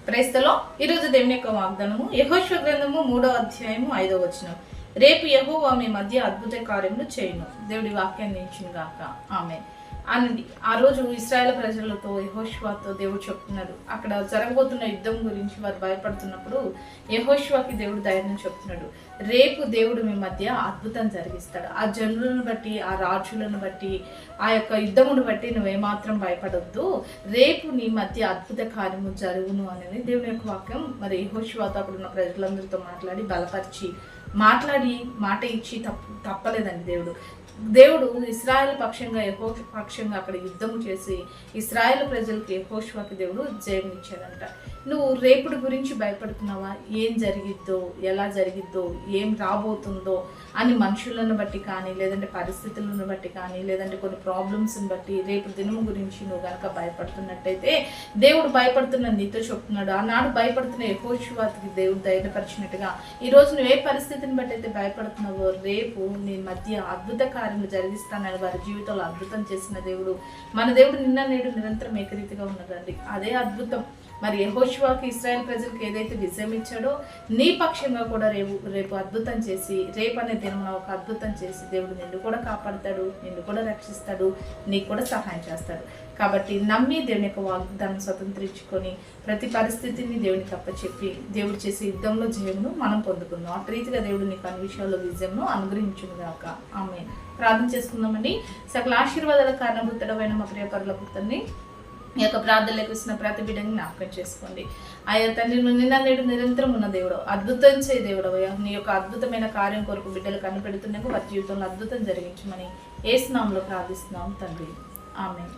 క్రైస్తలో ఈరోజు దేవుని యొక్క వాగ్దానము యెహోషువ గ్రంథము 3వ అధ్యాయము 5వ వచనం. రేపు యెహోవా మీ మధ్య అద్భుత కార్యములు చేయును. దేవుడి వాక్యాన్ని ఇచ్చిన గాక ఆమేన్. అనండి ఆ రోజు ఇశ్రాయేల్ ప్రజలతో యెహోషువతో దేవుడు చెప్తున్నాడు. అక్కడ జరగబోతున్న యుద్ధం గురించి వారు భయపడుతున్నప్పుడు యెహోషువకి దేవుడు ధైర్యం చెప్తున్నాడు. రేపు దేవుడు మీ మధ్య అద్భుతం జరిగిస్తాడు. ఆ జనులను బట్టి, ఆ రాజులను బట్టి, ఆ యొక్క యుద్ధమును బట్టి నువ్వేమాత్రం భయపడొద్దు. రేపు నీ మధ్య అద్భుత కార్యము జరుగును అనేది దేవుని యొక్క వాక్యం. మరి యెహోషువతో అక్కడ ఉన్న ప్రజలందరితో మాట్లాడి బలపరిచి మాట్లాడి మాట ఇచ్చి తప్పలేదండి. దేవుడు ఇశ్రాయేల్ పక్షంగా యెహోషువ పక్షంగా అక్కడ యుద్ధం చేసి ఇశ్రాయేల్ ప్రజలకు యెహోషువకి దేవుడు జయం ఇచ్చాడంట. నువ్వు రేపుడు గురించి భయపడుతున్నావా? ఏం జరిగిద్దో, ఎలా జరిగిద్దో, ఏం రాబోతుందో అని మనుషులను బట్టి కానీ, లేదంటే పరిస్థితులను బట్టి కానీ, లేదంటే కొన్ని ప్రాబ్లమ్స్ని బట్టి రేపు దినము గురించి నువ్వు కనుక భయపడుతున్నట్టయితే దేవుడు భయపడుతున్న నీతో చెప్తున్నాడు. ఆనాడు భయపడుతున్న యెహోషువకి దేవుడు ధైర్యపరిచినట్టుగా ఈరోజు నువ్వు ఏ పరిస్థితిని బట్టి అయితే భయపడుతున్నావో రేపు నీ మధ్య అద్భుత కార్యము జరిగిస్తానని వారి జీవితంలో అద్భుతం చేసిన దేవుడు మన దేవుడు నిన్న నేడు నిరంతరం ఏకరీతిగా ఉన్నదండి. అదే అద్భుతం. మరి యెహోషువకి ఇశ్రాయేల్ ప్రజలకు ఏదైతే విజయం ఇచ్చాడో నీ పక్షంగా కూడా రేపు అద్భుతం చేసి, రేపు అనే దినమున ఒక అద్భుతం చేసి దేవుడు నిన్ను కూడా కాపాడుతాడు, నిన్ను కూడా రక్షిస్తాడు, నీకు కూడా సహాయం చేస్తాడు. కాబట్టి నమ్మి దేవుని యొక్క వాగ్దానం స్వతంత్రించుకొని ప్రతి పరిస్థితిని దేవునికి అప్పచెప్పి దేవుడు చేసే యుద్ధంలో జయమును మనం పొందుకుందాం. అటు రీతిగా దేవుడు నీకు అన్ని విషయాల్లో విజయంను అనుగ్రహించును గాక ఆమేన్. ప్రార్థన చేసుకుందామండి. సకల ఆశీర్వాదాల కారణభూతుడమైన మా ప్రియ పరలోక తండ్రి, ఈ యొక్క ప్రార్థనలకు ఇస్తున్న ప్రతి బిడ్డని జ్ఞాపకం చేసుకోండి. ఆయా తండ్రి నువ్వు నిన్న నేడు నిరంతరం ఉన్న దేవుడు, అద్భుతం చేయ దేవుడు అయ్యా. నీ యొక్క అద్భుతమైన కార్యం కొరకు బిడ్డలు కనిపెడుతున్నాక వారి జీవితంలో అద్భుతం జరిగించమని యేసు నామములో ప్రార్థిస్తున్నాం తండ్రి ఆమేన్.